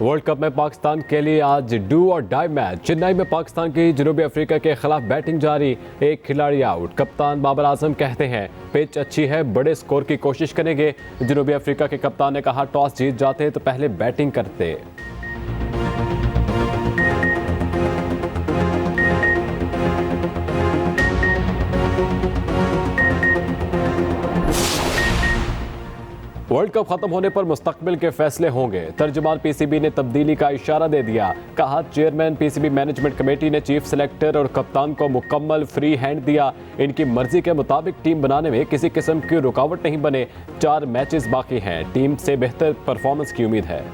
World cup में पाकिस्तान के लिए आज डू और डाई मैच। चेन्नई में पाकिस्तान की जनूबी अफ्रीका के खिलाफ बैटिंग जारी, एक खिलाड़ी आउट। कप्तान बाबर आजम कहते हैं पिच अच्छी है, बड़े स्कोर की कोशिश करेंगे। जनूबी अफ्रीका के कप्तान ने कहा टॉस जीत जाते तो पहले बैटिंग करते। वर्ल्ड कप खत्म होने पर मुस्तकबिल के फैसले होंगे। तर्जुमान पीसीबी ने तब्दीली का इशारा दे दिया। कहा चेयरमैन पीसीबी मैनेजमेंट कमेटी ने चीफ सेलेक्टर और कप्तान को मुकम्मल फ्री हैंड दिया। इनकी मर्जी के मुताबिक टीम बनाने में किसी किस्म की रुकावट नहीं बने। 4 मैचेस बाकी हैं, टीम से बेहतर परफॉर्मेंस की उम्मीद है।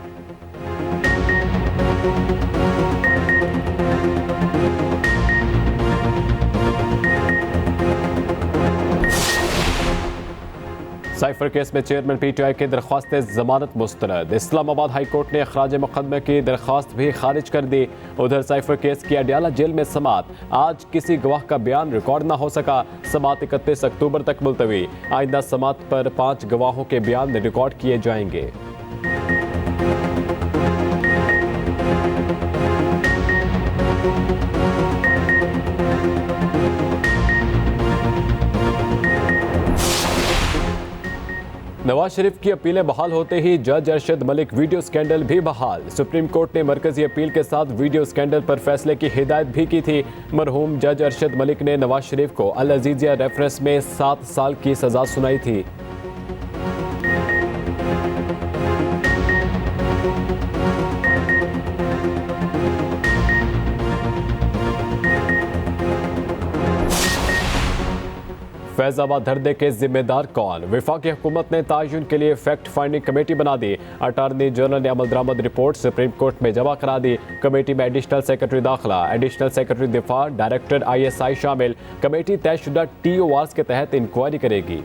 साइफर केस में चेयरमैन पीटीआई की दरख्वास्त जमानत मुस्तरद। इस्लामाबाद हाई कोर्ट ने अखराज मुकदमे की दरख्वास्त भी खारिज कर दी। उधर साइफर केस की अडयाला जेल में समात। आज किसी गवाह का बयान रिकॉर्ड ना हो सका। समात 31 अक्टूबर तक मुलतवी। आइंदा समात पर 5 गवाहों के बयान रिकॉर्ड किए जाएंगे। नवाज शरीफ की अपीलें बहाल होते ही जज अरशद मलिक वीडियो स्कैंडल भी बहाल। सुप्रीम कोर्ट ने मरकजी अपील के साथ वीडियो स्कैंडल पर फैसले की हिदायत भी की थी। मरहूम जज अरशद मलिक ने नवाज शरीफ को अल अजीजिया रेफरेंस में 7 साल की सजा सुनाई थी। फैजाबाद धरने के जिम्मेदार कौन? वफाकी हुकूमत ने तायुन के लिए फैक्ट फाइंडिंग कमेटी बना दी। अटारनी जनरल ने अमल दरामद रिपोर्ट सुप्रीम कोर्ट में जमा करा दी। कमेटी में एडिशनल सेक्रेटरी दाखिला, एडिशनल सेक्रेटरी दिफा, डायरेक्टर ISI शामिल। कमेटी तयशुदा TORs के तहत इंक्वायरी करेगी।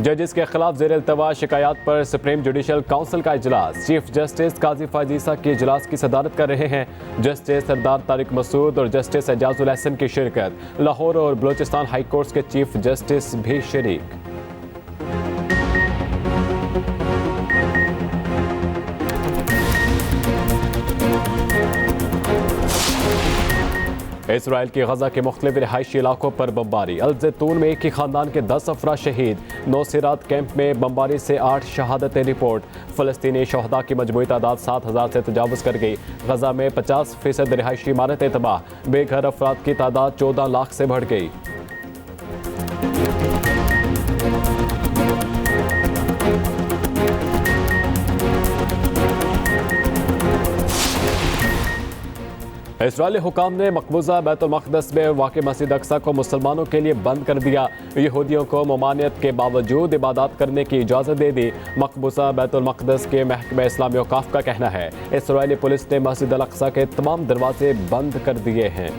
जजेस के खिलाफ ज़ेर इल्तवा शिकायत पर सुप्रीम जुडिशल काउंसिल का इजलास। चीफ जस्टिस काजी फायज ईसा के इजलास की सदारत कर रहे हैं। जस्टिस सरदार तारिक मसूद और जस्टिस एजाजुल हसन की शिरकत। लाहौर और बलोचिस्तान हाई कोर्ट के चीफ जस्टिस भी शरीक। इसराइल की गजा के मुख्तलिफ रिहायशी इलाकों पर बमबारी। अल जैतून में एक ही खानदान के 10 अफराद शहीद। नौसिरात कैंप में बमबारी से 8 शहादतें रिपोर्ट। फ़लस्तीनी शहदा की मजमूई तादाद 7000 से तजावुज़ कर गई। गजा में 50% रिहायशी इमारतें तबाह। बेघर अफराद की तादाद 14 लाख से बढ़ गई। इसराइली हुकाम ने मकबूजा बैतुल मक़दस में वाक़ मस्जिद अक्सा को मुसलमानों के लिए बंद कर दिया। यहूदियों को ममानियत के बावजूद इबादत करने की इजाज़त दे दी। मकबूजा बैतुल मक़दस के महकमा इस्लामी औक़ाफ़ का कहना है इसराइली पुलिस ने मस्जिद अल अक्सा के तमाम दरवाजे बंद कर दिए हैं।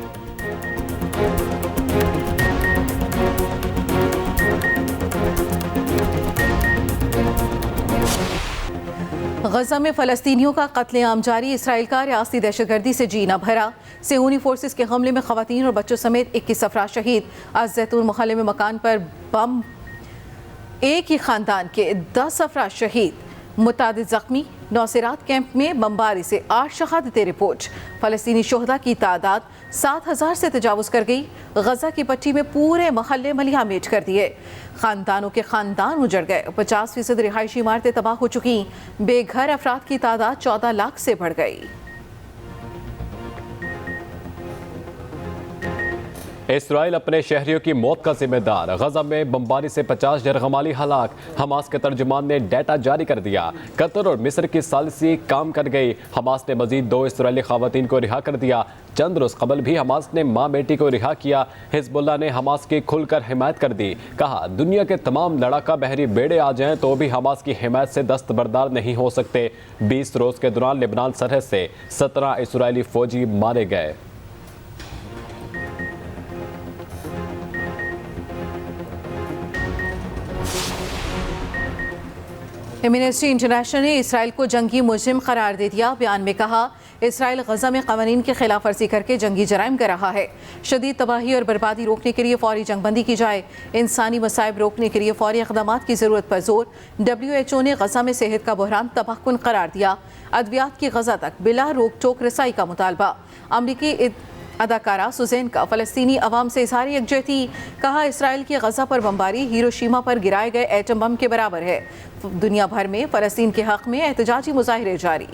गजा में फ़लस्तीनियों का कत्लेआम जारी। इसराइल का रियासती दहशतगर्दी से जीना भरा। सेहूनी फोर्सेस के हमले में ख़वातीन और बच्चों समेत 21 अफराद शहीद। अल जैतून मुहल्ले में मकान पर बम, एक ही ख़ानदान के 10 अफराद शहीद, मुतादिद ज़ख्मी। नौसिरात कैंप में बमबारी से 8 शहादतें रिपोर्ट। फ़लस्तीनी शोहदा की तादाद 7000 से तजावुज़ कर गई। गजा की पट्टी में पूरे महल्ले मलिया मेट कर दिए। खानदानों के खानदान उजड़ गए। 50% रिहायशी इमारतें तबाह हो चुकी। बेघर अफराद की तादाद 14 लाख से बढ़ गई। इसराइल अपने शहरियों की मौत का जिम्मेदार। गजा में बमबारी से 50 यरगमाली हलाक। हमास के तर्जुमान ने डेटा जारी कर दिया। कतर और मिस्र की सालिसी काम कर गई। हमास ने मजीद 2 इसराइली खवातीन को रिहा कर दिया। चंद रोज कबल भी हमास ने मां बेटी को रिहा किया। हिजबुल्लाह ने हमास की खुलकर हिमायत कर दी। कहा दुनिया के तमाम लड़ाका बहरी बेड़े आ जाएं तो भी हमास की हिमायत से दस्तबरदार नहीं हो सकते। 20 रोज के दौरान लेबनान सरहद से 17 इसराइली फौजी मारे गए। एमनेस्टी इंटरनेशनल ने इसराइल को जंगी मुजरिम करार दे दिया। बयान में कहा इसराइल गजा में कानून की खिलाफ वर्जी करके जंगी जराइम कर रहा है। शदीद तबाही और बर्बादी रोकने के लिए फौरी जंगबंदी की जाए, इंसानी मसाइब रोकने के लिए फौरी इक़दामात की ज़रूरत पर जोर। WHO ने गजा में सेहत का बहरान तबाहकुन करार दिया। अद्वियात की गजा तक बिला रोक टोक रसाई का मुतालबा। अमरीकी अदाकारा सुजैन का फ़लस्तीनी अवाम से इज़हार यकजहती, कहा इसराइल की गजा पर बमबारी हिरोशिमा पर गिराए गए एटम बम के बराबर है। दुनिया भर में फ़लस्तीन के हक़ में एहतजाजी मुज़ाहिरे जारी।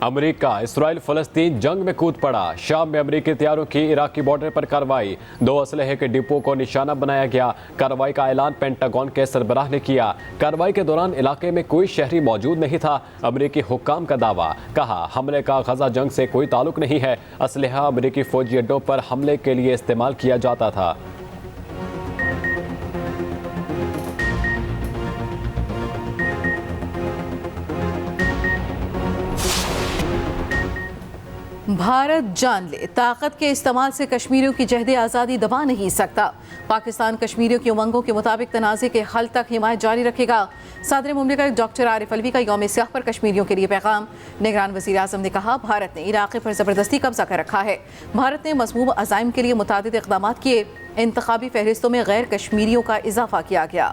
अमेरिका इसराइल फ़लस्तीन जंग में कूद पड़ा। शाम में अमेरिकी हथियारों की इराकी बॉर्डर पर कार्रवाई, 2 असलहे के डिपो को निशाना बनाया गया। कार्रवाई का ऐलान पेंटागन के सरबराह ने किया। कार्रवाई के दौरान इलाके में कोई शहरी मौजूद नहीं था। अमेरिकी हुक्काम का दावा, कहा हमले का गजा जंग से कोई ताल्लुक नहीं है। असलहा अमेरिकी फौजी अड्डों पर हमले के लिए इस्तेमाल किया जाता था। भारत जान ले, ताकत के इस्तेमाल से कश्मीरियों की जहद आज़ादी दबा नहीं सकता। पाकिस्तान कश्मीरियों की उमंगों के मुताबिक तनाज़े के हल तक हिमायत जारी रखेगा। सदर मुमलिकत डॉक्टर आरिफ अलवी का यौम सियाह पर कश्मीरियों के लिए पैगाम। निगरान वज़ीर आज़म ने कहा भारत ने इलाके पर ज़बरदस्ती कब्जा कर रखा है। भारत ने मज़मूम अज़ाइम के लिए मुतादिद इक़दाम किए। इंतखाबी फहरिस्तों में गैर कश्मीरियों का इजाफा किया गया।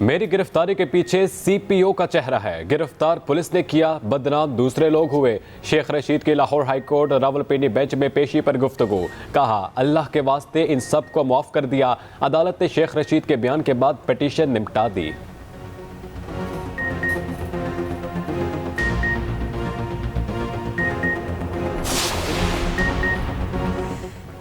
मेरी गिरफ्तारी के पीछे CPO का चेहरा है। गिरफ्तार पुलिस ने किया, बदनाम दूसरे लोग हुए। शेख रशीद की लाहौर हाईकोर्ट रावलपिंडी बेंच में पेशी पर गुफ्तगू, कहा अल्लाह के वास्ते इन सब को माफ कर दिया। अदालत ने शेख रशीद के बयान के बाद पिटीशन निपटा दी।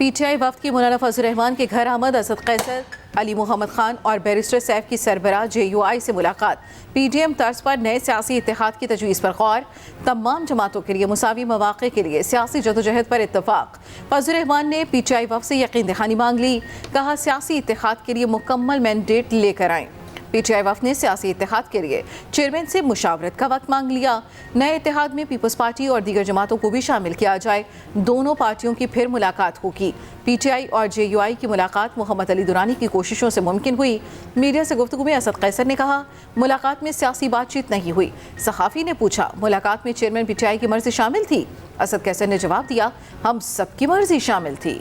PTI वफ्द की मौलाना फजल रहमान के घर आमद। असद कैसर, अली मोहम्मद खान और बैरिस्टर सैफ की सरबराह JUI से मुलाकात। PDM तर्ज पर नए सियासी इत्तेहाद की तजवीज़ पर गौर। तमाम जमातों के लिए मुसावी मौक़े के लिए सियासी जदोजहद पर इत्तफाक। फजल रहमान ने PTI वफ्द से यकीन दहानी मांग ली, कहा सियासी इत्तेहाद के लिए मुकम्मल मैंडेट लेकर आएँ। PTI वफ्द ने सियासी इत्तेहाद के लिए चेयरमैन से मुशावरत का वक्त मांग लिया। नए इत्तेहाद में पीपल्स पार्टी और दीगर जमातों को भी शामिल किया जाए। दोनों पार्टियों की फिर मुलाकात होगी। PTI और JUI की मुलाकात मोहम्मद अली दुरानी की कोशिशों से मुमकिन हुई। मीडिया से गुफ्तगू में असद कैसर ने कहा मुलाकात में सियासी बातचीत नहीं हुई। सहाफ़ी ने पूछा मुलाकात में चेयरमैन PTI की मर्जी शामिल थी? असद कैसर ने जवाब दिया हम सबकी मर्जी शामिल थी।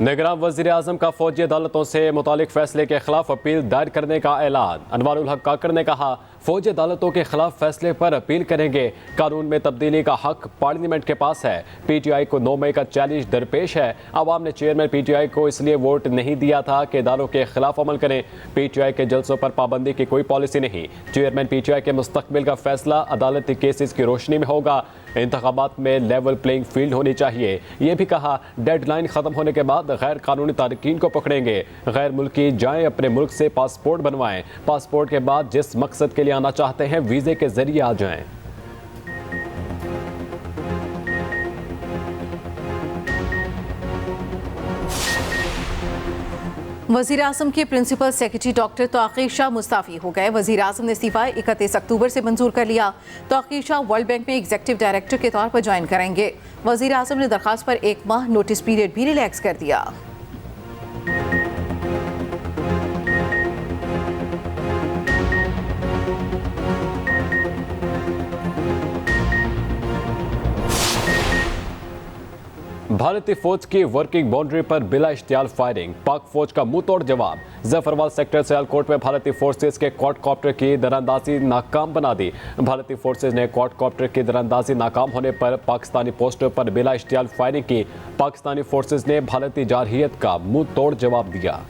निगरान वज़ीर आज़म का फौजी अदालतों से मुतालिक फैसले के खिलाफ अपील दायर करने का ऐलान। अनवारुल हक काकड़ ने कहा फौजी अदालतों के खिलाफ फैसले पर अपील करेंगे। कानून में तब्दीली का हक पार्लियामेंट के पास है। PTI को 9 मई का चैलेंज दरपेश है। आवाम ने चेयरमैन PTI को इसलिए वोट नहीं दिया था कि इदारों के खिलाफ अमल करें। PTI के जलसों पर पाबंदी की कोई पॉलिसी नहीं। चेयरमैन PTI के मुस्तकबिल का फैसला अदालती केसेस की रोशनी में होगा। इंतखाबात में लेवल प्लेइंग फील्ड होनी चाहिए। ये भी कहा डेडलाइन ख़त्म होने के बाद गैर कानूनी तारकीन को पकड़ेंगे। गैर मुल्की जाएं, अपने मुल्क से पासपोर्ट बनवाएं। पासपोर्ट के बाद जिस मकसद के लिए आना चाहते हैं वीज़े के जरिए आ जाएं। वज़ीर आज़म के principal secretary doctor Tauqeer Shah मुस्ताफ़ी हो गए। वज़ीर आज़म ने इस्तीफ़ा 31 अक्टूबर से मंजूर कर लिया। तौक़ीर शाह वर्ल्ड बैंक में एग्जीक्यूटिव डायरेक्टर के तौर पर ज्वाइन करेंगे। वज़ीर आज़म ने दरख्वास्त पर 1 माह नोटिस पीरियड भी रिलैक्स कर दिया। भारतीय फौज की वर्किंग बाउंड्री पर बिला इश्तियाल फायरिंग, पाक फौज का मुंह तोड़ जवाब। जफरवाल सेक्टर सियालकोट में भारतीय फोर्सेज के क्वाडकॉप्टर की दरअंदाजी नाकाम बना दी। भारतीय फोर्सेज ने क्वाडकॉप्टर की दरअंदाजी नाकाम होने पर पाकिस्तानी पोस्टों पर बिला इश्तियाल फायरिंग की। पाकिस्तानी फोर्सेज ने भारतीय जारहियत का मुंह तोड़ जवाब दिया।